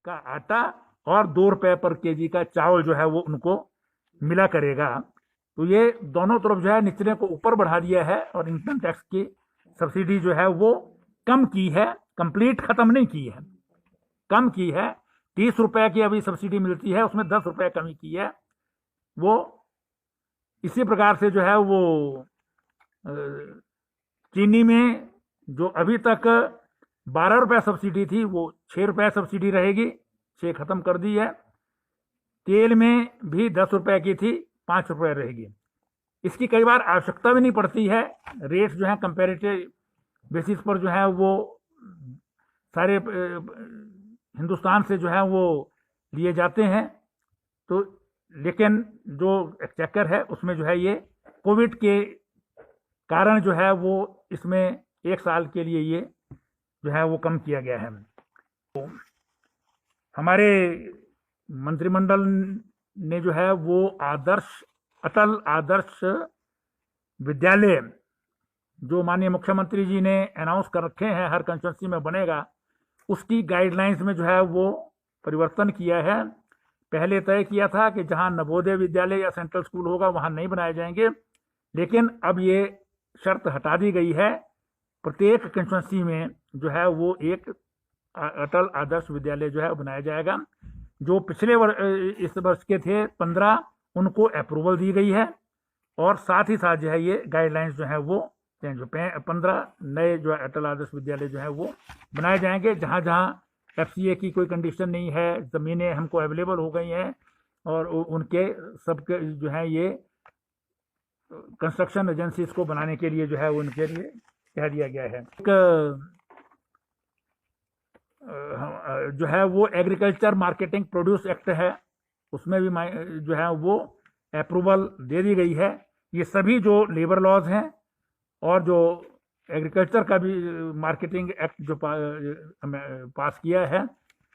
का आटा और 2 रुपए पर केजी का चावल जो है वो उनको मिला करेगा। तो ये दोनों तरफ जो है निचले को ऊपर बढ़ा दिया है और इनकम टैक्स की सब्सिडी जो है वो कम की है, कंप्लीट खत्म नहीं की है, कम की है। 30 रुपए की अभी सब्सिडी मिलती है, उसमें 10 रुपए कमी की है। वो इसी प्रकार से जो है वो चीनी में जो अभी तक 12 रुपए सब्सिडी थी वो 6 रुपए सब्सिडी रहेगी, 6 खत्म कर दी है। तेल में भी 10 रुपए की थी, 5 रुपए रहेगी। इसकी कई बार आवश्यकता भी नहीं पड़ती है, रेट जो है कंपेरेटिव बेसिस पर जो है वो सारे हिंदुस्तान से जो है वो लिए जाते हैं। तो लेकिन जो एक्सचेकर है उसमें जो है ये कोविड के कारण जो है वो इसमें 1 साल के लिए ये जो है वो कम किया गया है। तो हमारे मंत्रिमंडल ने जो है वो अटल आदर्श विद्यालय जो माननीय मुख्यमंत्री जी ने अनाउंस कर रखे हैं हर कंस्टिट्यूंसी में बनेगा, उसकी गाइडलाइंस में जो है वो परिवर्तन किया है। पहले तय किया था कि जहां नवोदय विद्यालय या सेंट्रल स्कूल होगा वहां नहीं बनाए जाएंगे, लेकिन अब ये शर्त हटा दी गई है। प्रत्येक कंस्टिट्यूंसी में जो है वो एक अटल आदर्श विद्यालय जो है बनाया जाएगा। जो पिछले इस वर्ष के थे 15, उनको अप्रूवल दी गई है और साथ ही साथ जो है ये गाइडलाइंस जो है वो चेंज हो 15 नए जो अटल आदर्श विद्यालय जो है वो बनाए जाएंगे। जहाँ जहाँ एफसीए की कोई कंडीशन नहीं है, ज़मीनें हमको अवेलेबल हो गई हैं और उनके सबके जो है ये कंस्ट्रक्शन एजेंसीज को बनाने के लिए जो है उनके लिए कह दिया गया है। जो है वो एग्रीकल्चर मार्केटिंग प्रोड्यूस एक्ट है, उसमें भी जो है वो अप्रूवल दे दी गई है। ये सभी जो लेबर लॉज हैं और जो एग्रीकल्चर का भी मार्केटिंग एक्ट जो पास किया है,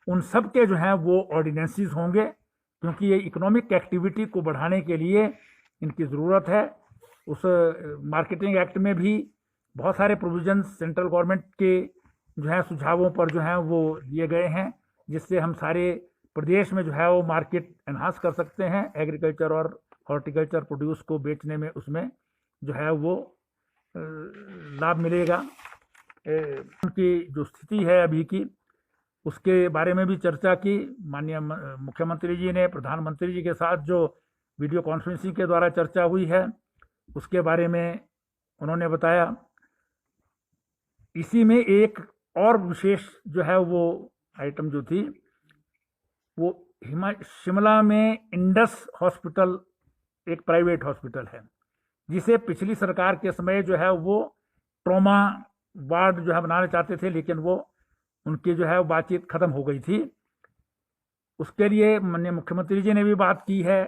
उन सब के जो है वो ऑर्डिनेंसेस होंगे, क्योंकि ये इकोनॉमिक एक्टिविटी को बढ़ाने के लिए इनकी ज़रूरत है। उस मार्केटिंग एक्ट में भी बहुत सारे प्रोविजंस सेंट्रल गवर्नमेंट के जो है सुझावों पर जो है वो दिए गए हैं, जिससे हम सारे प्रदेश में जो है वो मार्केट एनहांस कर सकते हैं। एग्रीकल्चर और हॉर्टिकल्चर प्रोड्यूस को बेचने में उसमें जो है वो लाभ मिलेगा। उनकी जो स्थिति है अभी की, उसके बारे में भी चर्चा की। माननीय मुख्यमंत्री जी ने प्रधानमंत्री जी के साथ जो वीडियो कॉन्फ्रेंसिंग के द्वारा चर्चा हुई है, उसके बारे में उन्होंने बताया। इसी में एक और विशेष जो है वो आइटम जो थी वो शिमला में इंडस हॉस्पिटल एक प्राइवेट हॉस्पिटल है, जिसे पिछली सरकार के समय जो है वो ट्रॉमा वार्ड जो है बनाना चाहते थे, लेकिन वो उनकी जो है बातचीत खत्म हो गई थी। उसके लिए माननीय मुख्यमंत्री जी ने भी बात की है।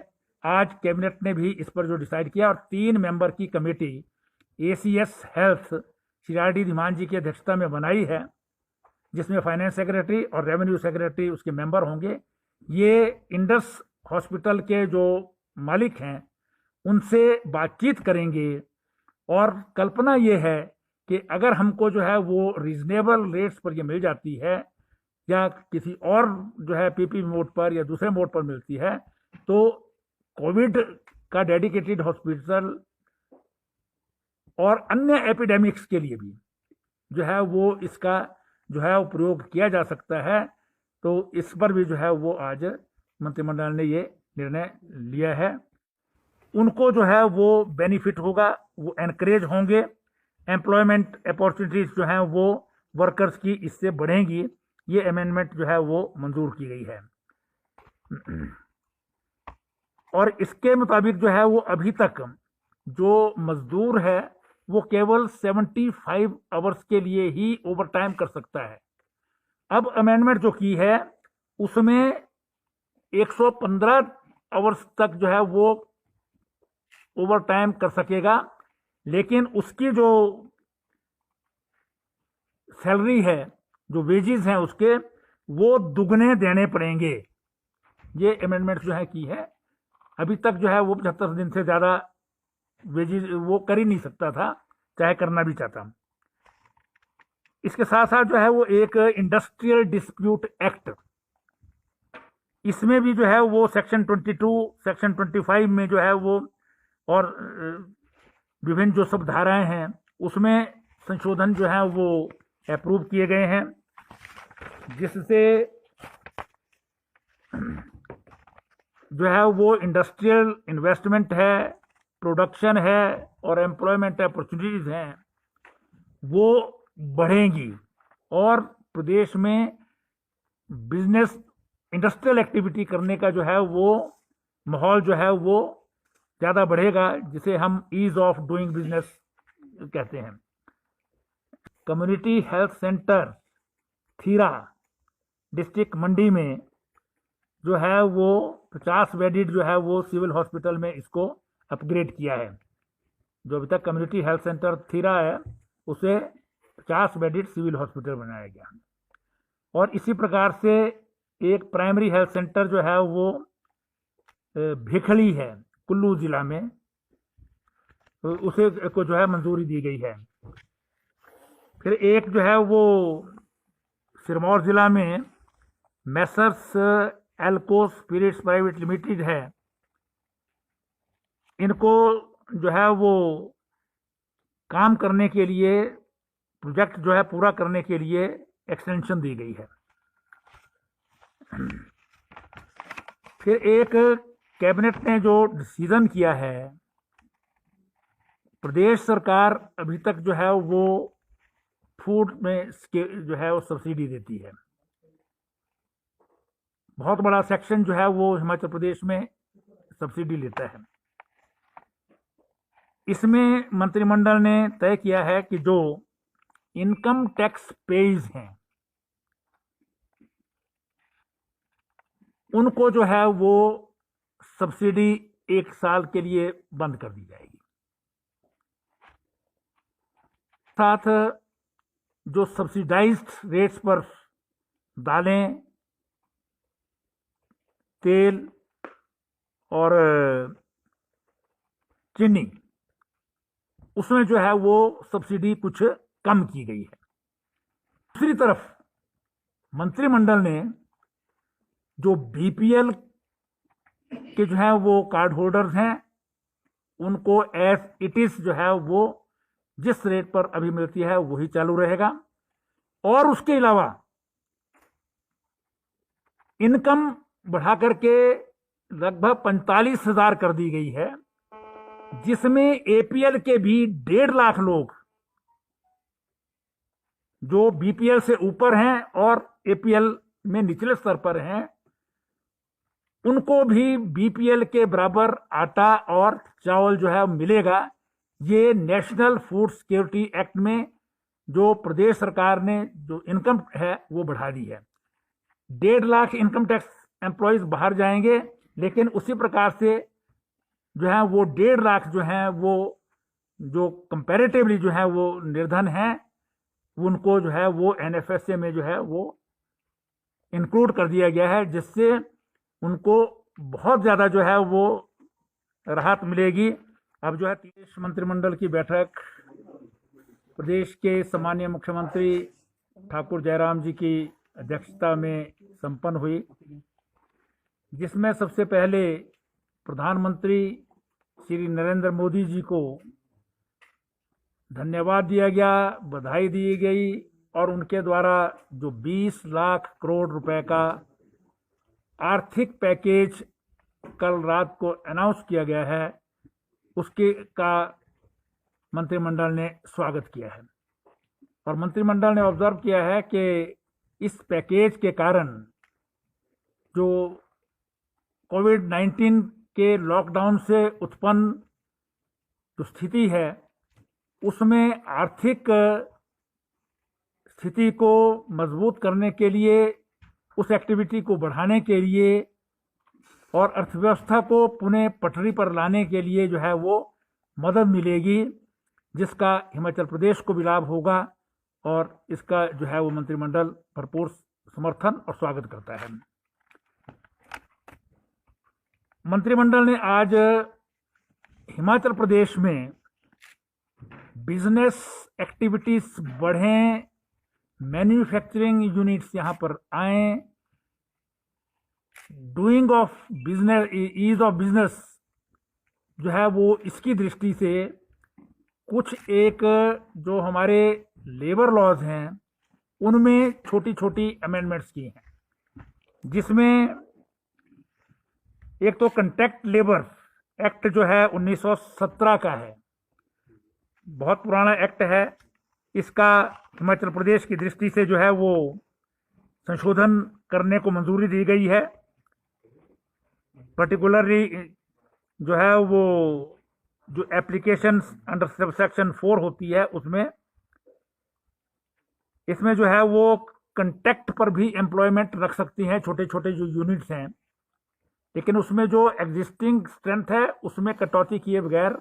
आज कैबिनेट ने भी इस पर जो डिसाइड किया और 3 मेंबर की committee ACS health Shri R D Dhiman ji की अध्यक्षता में बनाई है, जिसमें फाइनेंस सेक्रेटरी और रेवेन्यू सेक्रेटरी उसके मेंबर होंगे। ये इंडस हॉस्पिटल के जो मालिक हैं उनसे बातचीत करेंगे और कल्पना ये है कि अगर हमको जो है वो रीजनेबल रेट्स पर ये मिल जाती है या किसी और जो है पीपी मोड पर या दूसरे मोड पर मिलती है, तो कोविड का डेडिकेटेड हॉस्पिटल और अन्य एपिडेमिक्स के लिए भी जो है वो इसका जो है वो प्रयोग किया जा सकता है। तो इस पर भी जो है वो आज मंत्रिमंडल ने ये निर्णय लिया है। उनको जो है वो बेनिफिट होगा, वो एनकरेज होंगे, एम्प्लॉयमेंट अपॉर्चुनिटीज जो हैं वो वर्कर्स की इससे बढ़ेंगी। ये अमेंडमेंट जो है वो मंजूर की गई है और इसके मुताबिक जो है वो अभी तक जो मजदूर है वो केवल 75 आवर्स के लिए ही ओवर टाइम कर सकता है। अब अमेंडमेंट जो की है उसमें 115 आवर्स तक जो है वो ओवर टाइम कर सकेगा, लेकिन उसकी जो सैलरी है, जो वेजेस हैं उसके, वो दुगने देने पड़ेंगे। ये अमेंडमेंट जो है की है। अभी तक जो है वो 75 दिन से ज़्यादा वेजेस वो कर ही नहीं सकता था, चाहे करना भी चाहता। इसके साथ साथ जो है वो एक इंडस्ट्रियल डिस्प्यूट एक्ट इसमें भी जो है वो सेक्शन 22, सेक्शन 25 में जो है वो और विभिन्न जो सब धाराएं हैं उसमें संशोधन जो है वो अप्रूव किए गए हैं, जिससे जो है वो इंडस्ट्रियल इन्वेस्टमेंट है, प्रोडक्शन है और एम्प्लॉयमेंट अपॉर्चुनिटीज हैं वो बढ़ेंगी और प्रदेश में बिजनेस इंडस्ट्रियल एक्टिविटी करने का जो है वो माहौल जो है वो ज़्यादा बढ़ेगा, जिसे हम ईज ऑफ डूइंग बिजनेस कहते हैं। कम्युनिटी हेल्थ सेंटर थीरा डिस्ट्रिक्ट मंडी में जो है वो 50 बेडेड जो है वो सिविल हॉस्पिटल में इसको अपग्रेड किया है। जो अभी तक कम्युनिटी हेल्थ सेंटर थीरा है उसे 50 बेडेड सिविल हॉस्पिटल बनाया गया। और इसी प्रकार से एक प्राइमरी हेल्थ सेंटर जो है वो भिखड़ी है कुल्लू जिला में, उसे को जो है मंजूरी दी गई है। फिर एक जो है वो सिरमौर जिला में मैसर्स एल्को स्पिरिट्स प्राइवेट लिमिटेड है, इनको जो है वो काम करने के लिए प्रोजेक्ट जो है पूरा करने के लिए एक्सटेंशन दी गई है। फिर एक कैबिनेट ने जो डिसीजन किया है, प्रदेश सरकार अभी तक जो है वो फूड में जो है वो सब्सिडी देती है। बहुत बड़ा सेक्शन जो है वो हिमाचल प्रदेश में सब्सिडी लेता है। इसमें मंत्रिमंडल ने तय किया है कि जो इनकम टैक्स पेज हैं उनको जो है वो सब्सिडी 1 साल के लिए बंद कर दी जाएगी। साथ जो सब्सिडाइज्ड रेट्स पर दालें, तेल और चीनी, उसमें जो है वो सब्सिडी कुछ कम की गई है। दूसरी तरफ मंत्रिमंडल ने जो बीपीएल के जो है वो कार्ड होल्डर्स हैं उनको एज इट इज जो है वो जिस रेट पर अभी मिलती है वही चालू रहेगा। और उसके अलावा इनकम बढ़ा करके लगभग 45,000 कर दी गई है, जिसमें एपीएल के भी 1.5 लाख लोग जो बीपीएल से ऊपर हैं और एपीएल में निचले स्तर पर हैं उनको भी बीपीएल के बराबर आटा और चावल जो है मिलेगा। ये नेशनल फूड सिक्योरिटी एक्ट में जो प्रदेश सरकार ने जो इनकम है वो बढ़ा दी है। 1.5 लाख इनकम टैक्स एम्प्लॉयज बाहर जाएंगे, लेकिन उसी प्रकार से जो है वो 1.5 लाख जो है वो जो कंपैरेटिवली जो है वो निर्धन है उनको जो है वो एनएफएसए में जो है वो इंक्लूड कर दिया गया है, जिससे उनको बहुत ज़्यादा जो है वो राहत मिलेगी। अब जो है प्रदेश मंत्रिमंडल की बैठक प्रदेश के सम्मानीय मुख्यमंत्री ठाकुर जयराम जी की अध्यक्षता में संपन्न हुई, जिसमें सबसे पहले प्रधानमंत्री श्री नरेंद्र मोदी जी को धन्यवाद दिया गया, बधाई दी गई और उनके द्वारा जो 20 लाख करोड़ रुपए का आर्थिक पैकेज कल रात को अनाउंस किया गया है उसके का मंत्रिमंडल ने स्वागत किया है। और मंत्रिमंडल ने ऑब्जर्व किया है कि इस पैकेज के कारण जो कोविड-19 के लॉकडाउन से उत्पन्न जो स्थिति है उसमें आर्थिक स्थिति को मजबूत करने के लिए, उस एक्टिविटी को बढ़ाने के लिए और अर्थव्यवस्था को पुनः पटरी पर लाने के लिए जो है वो मदद मिलेगी, जिसका हिमाचल प्रदेश को भी लाभ होगा और इसका जो है वो मंत्रिमंडल भरपूर समर्थन और स्वागत करता है। मंत्रिमंडल ने आज हिमाचल प्रदेश में बिजनेस एक्टिविटीज बढ़ें, मैन्युफैक्चरिंग यूनिट्स यहाँ पर आएं, doing of business, ease of business जो है वो इसकी दृष्टि से कुछ एक जो हमारे लेबर लॉज हैं उनमें छोटी छोटी अमेंडमेंट्स की हैं, जिसमें एक तो कंट्रैक्ट लेबर एक्ट जो है 1917 का है, बहुत पुराना एक्ट है। इसका हिमाचल प्रदेश की दृष्टि से जो है वो संशोधन करने को मंजूरी दी गई है। पर्टिकुलरली जो है वो जो एप्लीकेशन अंडर सबसेक्शन 4 होती है उसमें, इसमें जो है वो कंट्रैक्ट पर भी एम्प्लॉयमेंट रख सकती हैं छोटे छोटे जो यूनिट्स हैं, लेकिन उसमें जो एग्जिस्टिंग स्ट्रेंथ है उसमें कटौती किए बगैर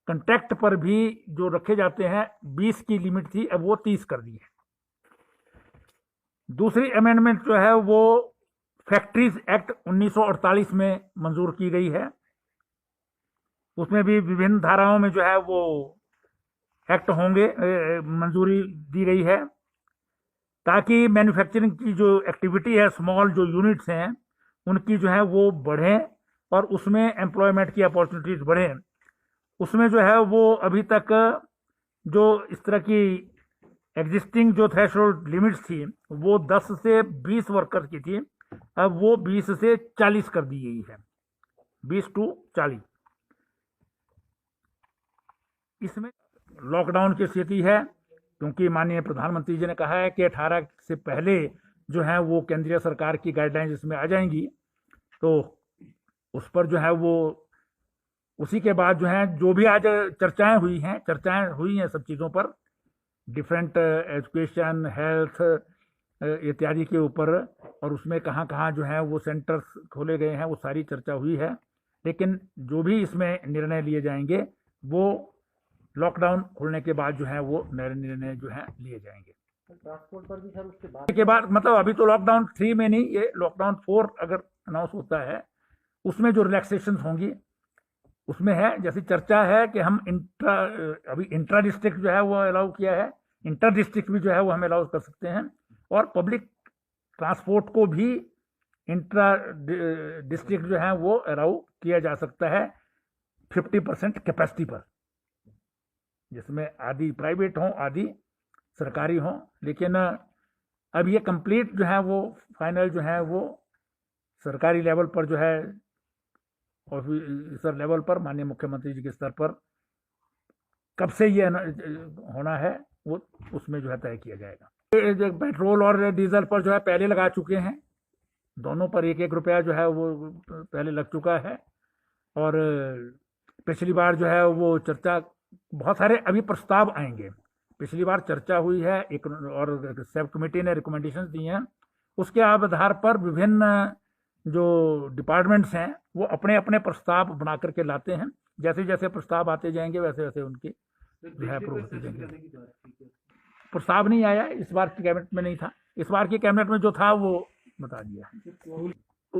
कंट्रैक्ट पर भी जो रखे जाते हैं 20 की लिमिट थी, अब वो 30 कर दी है। दूसरी अमेंडमेंट जो है वो फैक्ट्रीज एक्ट 1948 में मंजूर की गई है। उसमें भी विभिन्न धाराओं में जो है वो एक्ट होंगे, मंजूरी दी गई है ताकि मैन्युफैक्चरिंग की जो एक्टिविटी है, स्मॉल जो यूनिट्स हैं उनकी जो है वो बढ़ें और उसमें एम्प्लॉयमेंट की अपॉर्चुनिटीज बढ़ें। उसमें जो है वो अभी तक जो इस तरह की एग्जिस्टिंग जो थ्रेशोल्ड लिमिट्स थी वो 10 से 20 वर्कर्स की थी, अब वो 20 से 40 कर दी गई है, 20 to 40। इसमें लॉकडाउन की स्थिति है क्योंकि माननीय प्रधानमंत्री जी ने कहा है कि 18 से पहले जो है वो केंद्रीय सरकार की गाइडलाइंस इसमें आ जाएंगी, तो उस पर जो है वो उसी के बाद जो है जो भी आज चर्चाएं हुई हैं सब चीज़ों पर, डिफरेंट एजुकेशन, हेल्थ इत्यादि के ऊपर, और उसमें कहाँ कहाँ जो है वो सेंटर्स खोले गए हैं वो सारी चर्चा हुई है। लेकिन जो भी इसमें निर्णय लिए जाएंगे वो लॉकडाउन खुलने के बाद जो है वो नए निर्णय जो है लिए जाएंगे। ट्रांसपोर्ट पर भी सर उसके के बाद मतलब अभी तो लॉकडाउन 3 में नहीं, ये लॉकडाउन 4 अगर अनाउंस होता है उसमें जो रिलैक्सेशन होंगी उसमें है। जैसे चर्चा है कि हम अभी इंट्रा डिस्ट्रिक्ट जो है वो अलाउ किया है, इंटर डिस्ट्रिक्ट भी जो है वो हम अलाउ कर सकते हैं, और पब्लिक ट्रांसपोर्ट को भी इंट्रा डिस्ट्रिक्ट जो है वो अलाउ किया जा सकता है 50% कैपेसिटी पर, जिसमें आधी प्राइवेट हों आधी सरकारी हों। लेकिन अब ये कंप्लीट जो है वो फाइनल जो है वो सरकारी लेवल पर जो है ऑफिसर लेवल पर माननीय मुख्यमंत्री जी के स्तर पर कब से ये होना है वो उसमें जो है तय किया जाएगा। पेट्रोल और डीजल पर जो है पहले लगा चुके हैं, दोनों पर 1-1 रुपया जो है वो पहले लग चुका है। और पिछली बार जो है वो चर्चा, बहुत सारे अभी प्रस्ताव आएंगे, पिछली बार चर्चा हुई है एक और सब कमेटी ने रिकमेंडेशंस दी हैं, उसके आधार पर विभिन्न जो डिपार्टमेंट्स हैं वो अपने अपने प्रस्ताव बना करके लाते हैं। जैसे जैसे प्रस्ताव आते जाएंगे वैसे वैसे उनकी जो है अप्रूव होते जाएंगे। प्रस्ताव नहीं आया, इस बार की कैबिनेट में नहीं था, इस बार की कैबिनेट में जो था वो बता दिया,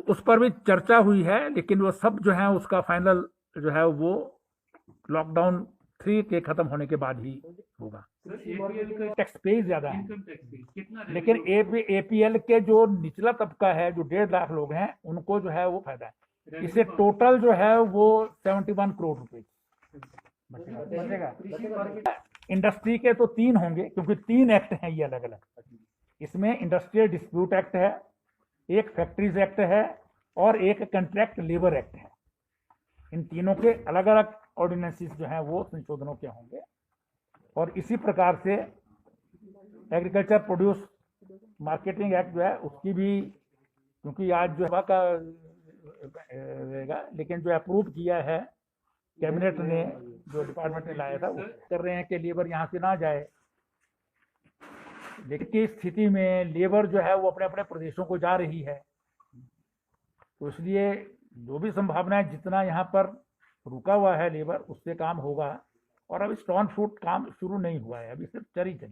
उस पर भी चर्चा हुई है, लेकिन वो सब जो है उसका फाइनल जो है वो लॉकडाउन 3 के खत्म होने के बाद ही होगा। टैक्स पे ज्यादा है, लेकिन एपीएल के जो निचला तबका है जो 1.5 लाख लोग हैं उनको जो है वो फायदा है। इससे टोटल जो है वो 71 करोड़ रुपए बचेगा। इंडस्ट्री के तो 3 होंगे क्योंकि 3 एक्ट हैं ये अलग अलग, इसमें इंडस्ट्रियल डिस्प्यूट एक्ट है, एक फैक्ट्रीज एक्ट है और एक कंट्रैक्ट लेबर एक्ट है। इन तीनों के अलग अलग ऑर्डिनेंसेस जो हैं वो संशोधनों के होंगे। और इसी प्रकार से एग्रीकल्चर प्रोड्यूस मार्केटिंग एक्ट जो है उसकी भी, क्योंकि आज जो है का रहेगा, लेकिन जो अप्रूव किया है कैबिनेट ने, जो डिपार्टमेंट ने लाया था, वो कर रहे हैं कि लेबर यहाँ से ना जाए। लेकिन की स्थिति में लेबर जो है वो अपने अपने प्रदेशों को जा रही है, तो इसलिए जो भी संभावना है जितना यहाँ पर रुका हुआ है लेबर उससे काम होगा। और अभी स्टोन फ्रूट काम शुरू नहीं हुआ है, अभी सिर्फ चरी है।